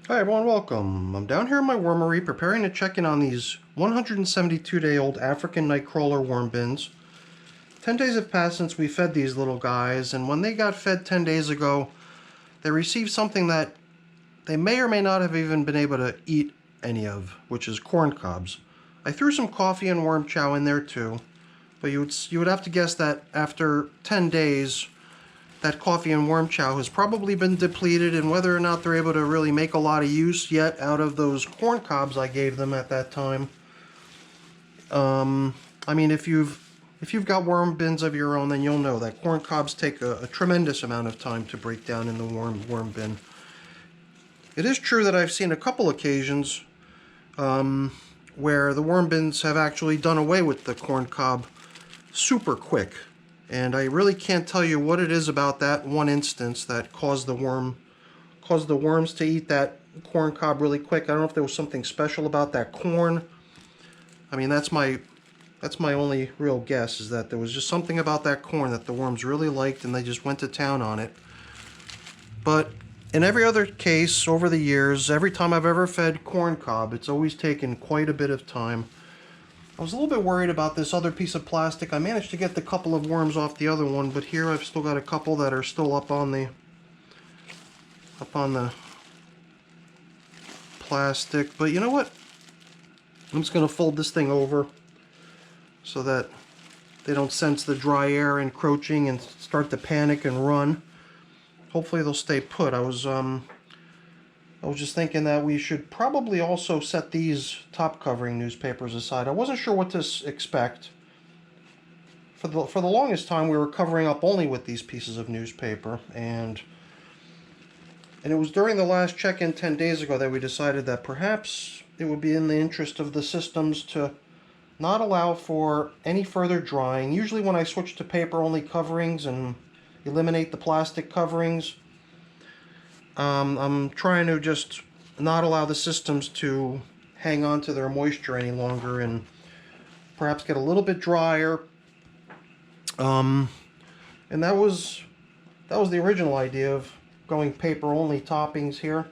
Hi everyone, welcome. I'm down here in my wormery preparing to check in on these 172-day-old African nightcrawler worm bins. 10 days have passed since we fed these little guys, and when they got fed 10 days ago, they received something that they may or may not have even been able to eat any of, which is corn cobs. I threw some coffee and worm chow in there too, but you would have to guess that after 10 days, that coffee and worm chow has probably been depleted, and whether or not they're able to really make a lot of use yet out of those corn cobs I gave them at that time. I mean, if you've got worm bins of your own, then you'll know that corn cobs take a tremendous amount of time to break down in the worm bin. It is true that I've seen a couple occasions where the worm bins have actually done away with the corn cob super quick. And I really can't tell you what it is about that one instance that caused the worms to eat that corn cob really quick. I don't know if there was something special about that corn. I mean, that's my only real guess, is that there was just something about that corn that the worms really liked and they just went to town on it. But in every other case over the years, every time I've ever fed corn cob, it's always taken quite a bit of time. I was a little bit worried about this other piece of plastic. I managed to get the couple of worms off the other one, but here I've still got a couple that are still up on the plastic. But you know what? I'm just going to fold this thing over so that they don't sense the dry air encroaching and start to panic and run. Hopefully they'll stay put. I was just thinking that we should probably also set these top covering newspapers aside. I wasn't sure what to expect. For the longest time we were covering up only with these pieces of newspaper, and it was during the last check-in 10 days ago that we decided that perhaps it would be in the interest of the systems to not allow for any further drying. Usually when I switch to paper-only coverings and eliminate the plastic coverings, I'm trying to just not allow the systems to hang on to their moisture any longer and perhaps get a little bit drier. And that was the original idea of going paper-only toppings here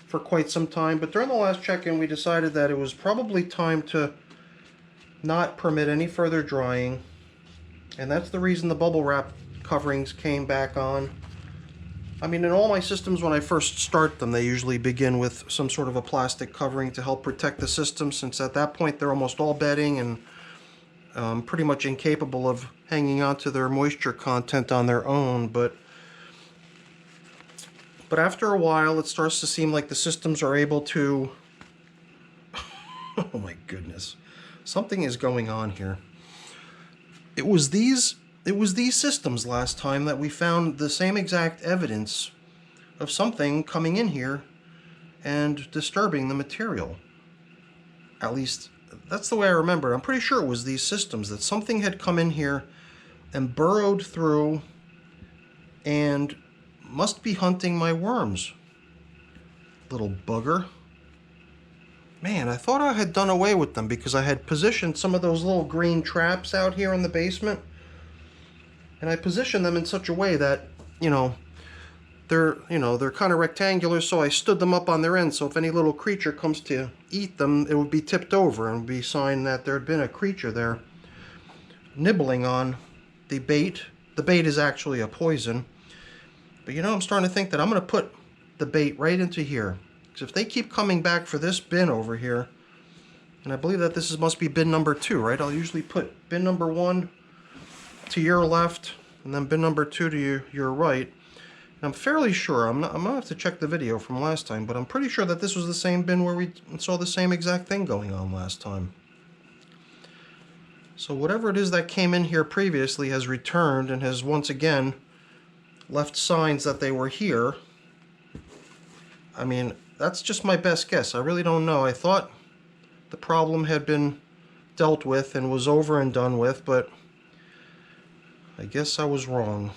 for quite some time. But during the last check-in, we decided that it was probably time to not permit any further drying, and that's the reason the bubble wrap coverings came back on. I mean, in all my systems, when I first start them, they usually begin with some sort of a plastic covering to help protect the system, since at that point they're almost all bedding and pretty much incapable of hanging on to their moisture content on their own. But after a while, it starts to seem like the systems are able to... Oh my goodness. Something is going on here. It was these systems last time that we found the same exact evidence of something coming in here and disturbing the material. At least, that's the way I remember it. I'm pretty sure it was these systems, that something had come in here and burrowed through and must be hunting my worms. Little bugger. Man, I thought I had done away with them because I had positioned some of those little green traps out here in the basement. And I positioned them in such a way that, they're kind of rectangular, so I stood them up on their end, so if any little creature comes to eat them, it would be tipped over and would be a sign that there had been a creature there nibbling on the bait. The bait is actually a poison. But I'm starting to think that I'm going to put the bait right into here. Because if they keep coming back for this bin over here, and I believe that this must be bin number 2, right? I'll usually put bin number 1 to your left, and then bin number 2 to your right. And I'm fairly sure, I'm going to have to check the video from last time, but I'm pretty sure that this was the same bin where we saw the same exact thing going on last time. So whatever it is that came in here previously has returned and has once again left signs that they were here. I mean, that's just my best guess. I really don't know. I thought the problem had been dealt with and was over and done with, but I guess I was wrong.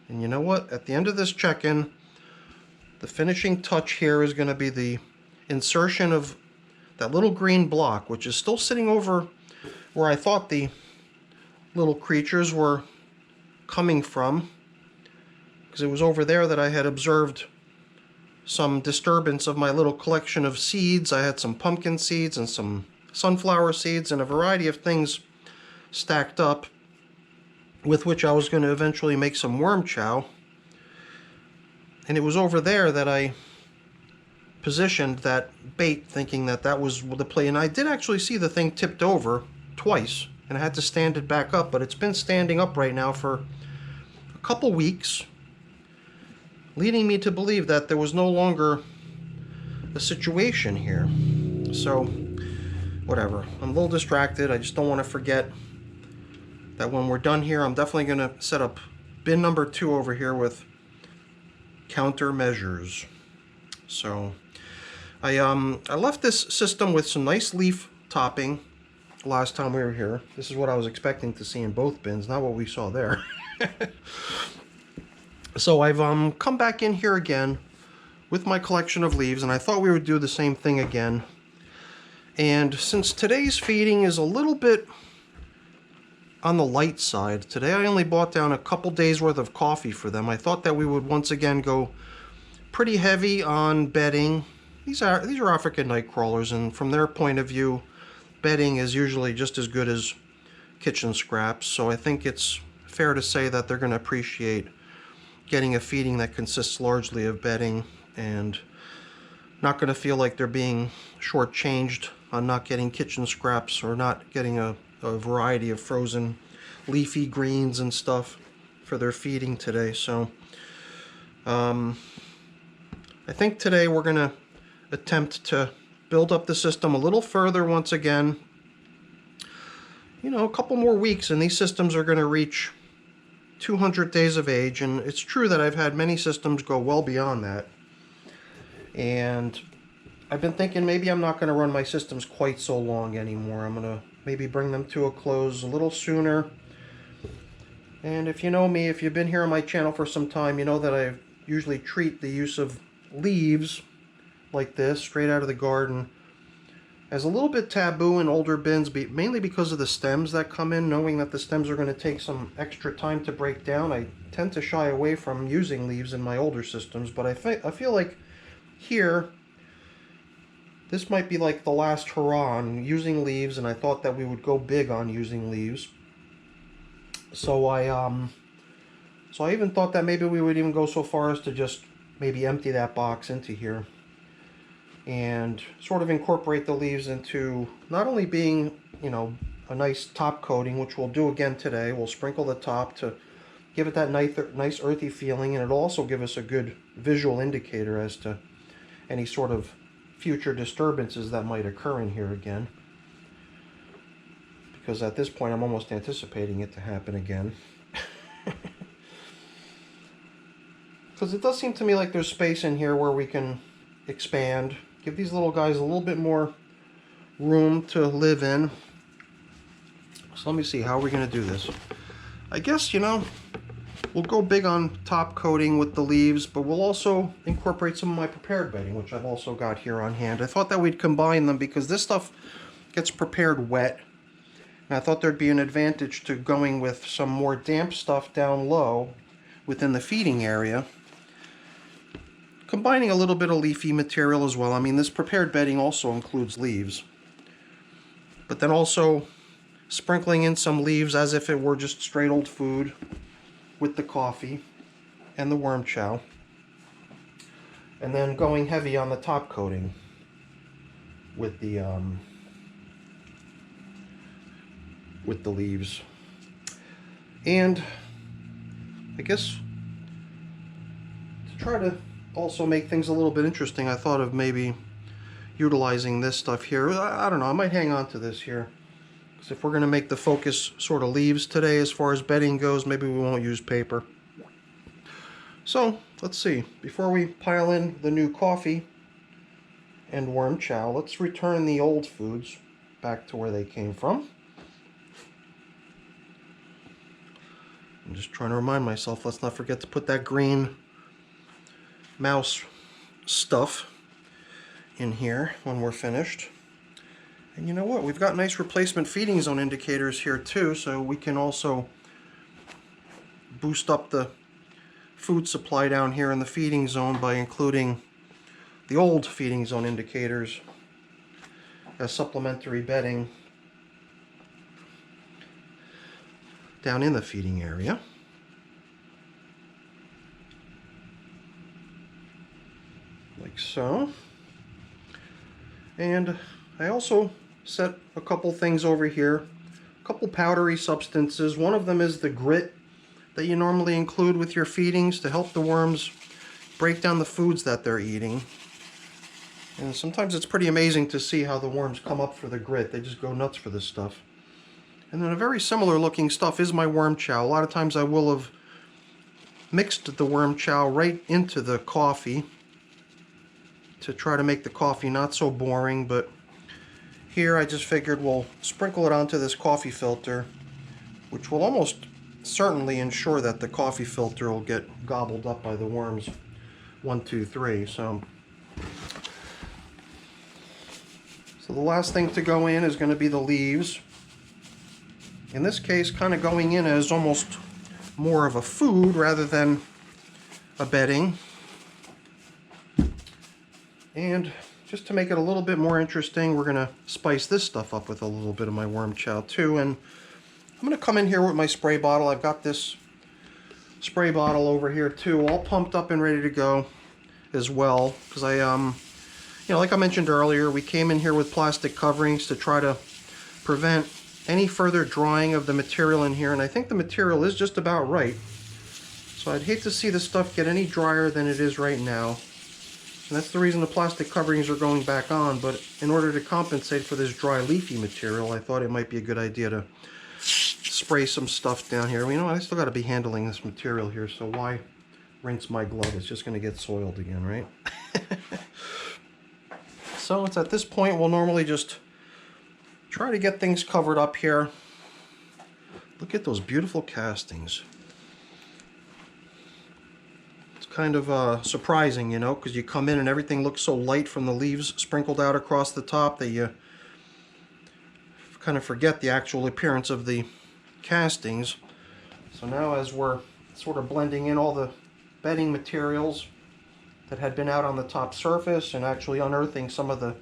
And you know what? At the end of this check-in, the finishing touch here is going to be the insertion of that little green block, which is still sitting over where I thought the little creatures were coming from, because it was over there that I had observed some disturbance of my little collection of seeds. I had some pumpkin seeds and some sunflower seeds and a variety of things stacked up with which I was going to eventually make some worm chow. And it was over there that I positioned that bait, thinking that that was the play. And I did actually see the thing tipped over twice, and I had to stand it back up, but it's been standing up right now for a couple weeks, leading me to believe that there was no longer a situation here. So, whatever. I'm a little distracted. I just don't want to forget that when we're done here, I'm definitely going to set up bin number 2 over here with countermeasures. So, I left this system with some nice leaf topping last time we were here. This is what I was expecting to see in both bins, not what we saw there. So I've come back in here again with my collection of leaves, and I thought we would do the same thing again. And since today's feeding is a little bit on the light side, today I only bought down a couple days worth of coffee for them. I thought that we would once again go pretty heavy on bedding. These are African night crawlers, and from their point of view, bedding is usually just as good as kitchen scraps. So I think it's fair to say that they're going to appreciate getting a feeding that consists largely of bedding, and not going to feel like they're being shortchanged on not getting kitchen scraps or not getting a variety of frozen leafy greens and stuff for their feeding today. So I think today we're going to attempt to build up the system a little further once again. You know, a couple more weeks and these systems are going to reach 200 days of age, and it's true that I've had many systems go well beyond that. And I've been thinking maybe I'm not going to run my systems quite so long anymore. I'm going to maybe bring them to a close a little sooner. And if you know me, if you've been here on my channel for some time, you know that I usually treat the use of leaves like this, straight out of the garden, as a little bit taboo in older bins, mainly because of the stems that come in. Knowing that the stems are going to take some extra time to break down, I tend to shy away from using leaves in my older systems. But I feel like here, this might be like the last hurrah on using leaves, and I thought that we would go big on using leaves. So I even thought that maybe we would even go so far as to just maybe empty that box into here and sort of incorporate the leaves into not only being, you know, a nice top coating, which we'll do again today. We'll sprinkle the top to give it that nice earthy feeling, and it'll also give us a good visual indicator as to any sort of future disturbances that might occur in here again. Because at this point I'm almost anticipating it to happen again. Because it does seem to me like there's space in here where we can expand, give these little guys a little bit more room to live in. So let me see, how are we going to do this? I guess, you know, we'll go big on top coating with the leaves, but we'll also incorporate some of my prepared bedding, which I've also got here on hand. I thought that we'd combine them because this stuff gets prepared wet, and I thought there'd be an advantage to going with some more damp stuff down low within the feeding area, combining a little bit of leafy material as well. I mean, this prepared bedding also includes leaves, but then also sprinkling in some leaves as if it were just straight old food with the coffee and the worm chow, and then going heavy on the top coating with the leaves. And I guess to try to also make things a little bit interesting, I thought of maybe utilizing this stuff here. I don't know, I might hang on to this here, because if we're going to make the focus sort of leaves today as far as bedding goes, maybe we won't use paper. So let's see, before we pile in the new coffee and worm chow, let's return the old foods back to where they came from. I'm just trying to remind myself, let's not forget to put that green mouse stuff in here when we're finished. And you know what, we've got nice replacement feeding zone indicators here too, so we can also boost up the food supply down here in the feeding zone by including the old feeding zone indicators as supplementary bedding down in the feeding area. Like so. And I also set a couple things over here, a couple powdery substances. One of them is the grit that you normally include with your feedings to help the worms break down the foods that they're eating. And sometimes it's pretty amazing to see how the worms come up for the grit. They just go nuts for this stuff. And then a very similar looking stuff is my worm chow. A lot of times I will have mixed the worm chow right into the coffee to try to make the coffee not so boring, but here I just figured we'll sprinkle it onto this coffee filter, which will almost certainly ensure that the coffee filter will get gobbled up by the worms. 1, 2, 3. So the last thing to go in is going to be the leaves. In this case, kind of going in as almost more of a food rather than a bedding. And just to make it a little bit more interesting, we're going to spice this stuff up with a little bit of my worm chow too. And I'm going to come in here with my spray bottle. I've got this spray bottle over here too, all pumped up and ready to go as well. Because like I mentioned earlier, we came in here with plastic coverings to try to prevent any further drying of the material in here. And I think the material is just about right. So I'd hate to see the stuff get any drier than it is right now. And that's the reason the plastic coverings are going back on, but in order to compensate for this dry leafy material, I thought it might be a good idea to spray some stuff down here. You know, I still got to be handling this material here, so why rinse my glove? It's just going to get soiled again, right? So it's at this point we'll normally just try to get things covered up here. Look at those beautiful castings. Kind of surprising, you know, because you come in and everything looks so light from the leaves sprinkled out across the top that you kind of forget the actual appearance of the castings. So now as we're sort of blending in all the bedding materials that had been out on the top surface and actually unearthing some of the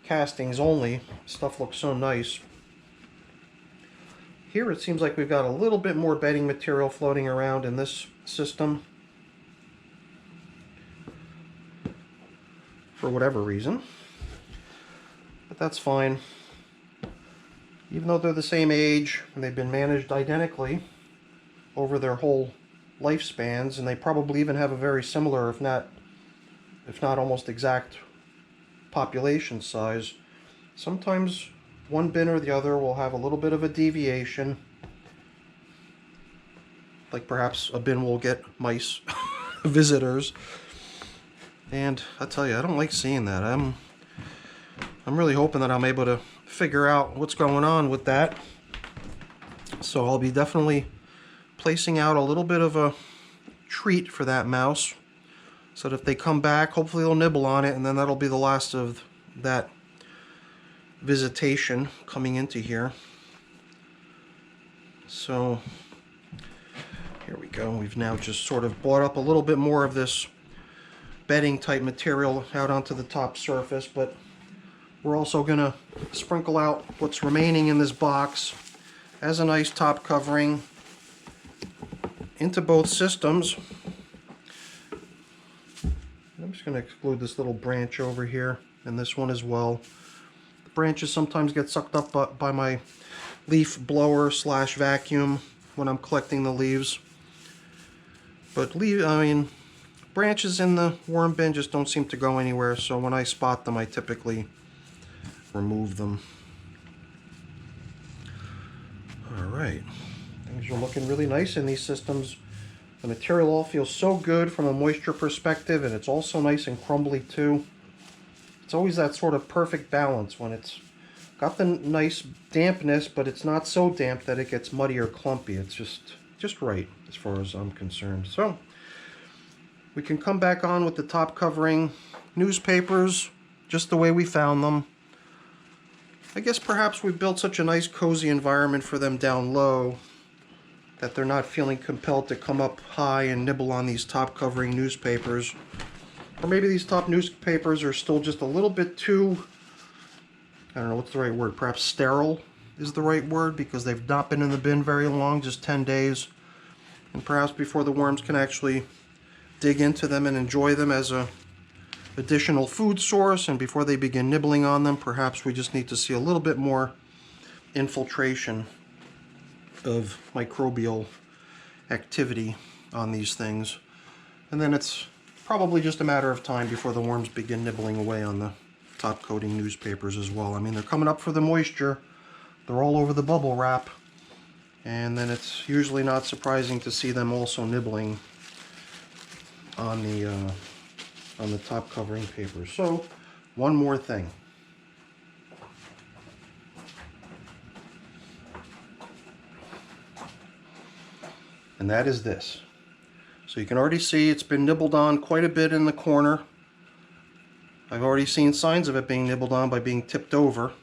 castings only, stuff looks so nice. Here it seems like we've got a little bit more bedding material floating around in this system, for whatever reason, but that's fine. Even though they're the same age and they've been managed identically over their whole lifespans, and they probably even have a very similar, if not almost exact population size, sometimes one bin or the other will have a little bit of a deviation. Like perhaps a bin will get mice visitors. And I tell you, I don't like seeing that. I'm really hoping that I'm able to figure out what's going on with that. So I'll be definitely placing out a little bit of a treat for that mouse, so that if they come back, hopefully they'll nibble on it, and then that'll be the last of that visitation coming into here. So here we go. We've now just sort of brought up a little bit more of this bedding type material out onto the top surface, but we're also going to sprinkle out what's remaining in this box as a nice top covering into both systems. I'm just going to exclude this little branch over here and this one as well. The branches sometimes get sucked up by my leaf blower / vacuum when I'm collecting the leaves, but branches in the worm bin just don't seem to go anywhere, so when I spot them I typically remove them. Alright, things are looking really nice in these systems. The material all feels so good from a moisture perspective, and it's also nice and crumbly too. It's always that sort of perfect balance when it's got the nice dampness, but it's not so damp that it gets muddy or clumpy. It's just right as far as I'm concerned. So we can come back on with the top covering newspapers just the way we found them. I guess perhaps we've built such a nice cozy environment for them down low that they're not feeling compelled to come up high and nibble on these top covering newspapers. Or maybe these top newspapers are still just a little bit too, I don't know what's the right word, perhaps sterile is the right word, because they've not been in the bin very long, just 10 days. And perhaps before the worms can actually dig into them and enjoy them as a additional food source, and before they begin nibbling on them, perhaps we just need to see a little bit more infiltration of microbial activity on these things. And then it's probably just a matter of time before the worms begin nibbling away on the top coating newspapers as well. I mean, they're coming up for the moisture, they're all over the bubble wrap, and then it's usually not surprising to see them also nibbling on the top covering paper. So, one more thing. And that is this. So you can already see it's been nibbled on quite a bit in the corner. I've already seen signs of it being nibbled on by being tipped over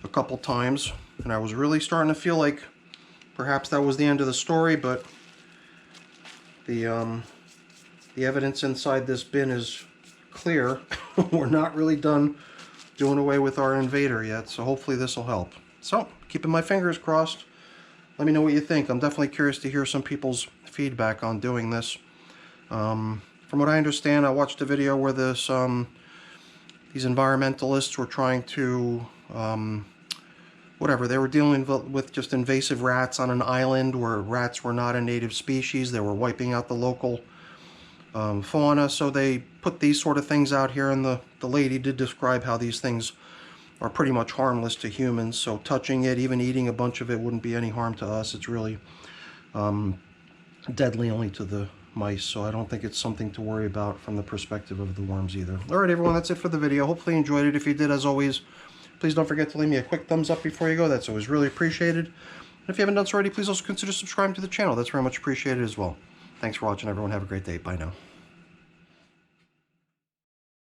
a couple times, and I was really starting to feel like perhaps that was the end of the story, but the evidence inside this bin is clear. We're not really done doing away with our invader yet, so hopefully this will help. So, keeping my fingers crossed. Let me know what you think. I'm definitely curious to hear some people's feedback on doing this. From what I understand, I watched a video where these environmentalists were trying to, they were dealing with just invasive rats on an island where rats were not a native species. They were wiping out the local fauna, so they put these sort of things out here, and the lady did describe how these things are pretty much harmless to humans, so touching it, even eating a bunch of it, wouldn't be any harm to us. It's really deadly only to the mice, so I don't think it's something to worry about from the perspective of the worms either. Alright everyone, that's it for the video. Hopefully you enjoyed it. If you did, as always, please don't forget to leave me a quick thumbs up before you go. That's always really appreciated. And if you haven't done so already, please also consider subscribing to the channel. That's very much appreciated as well. Thanks for watching everyone. Have a great day. Bye now.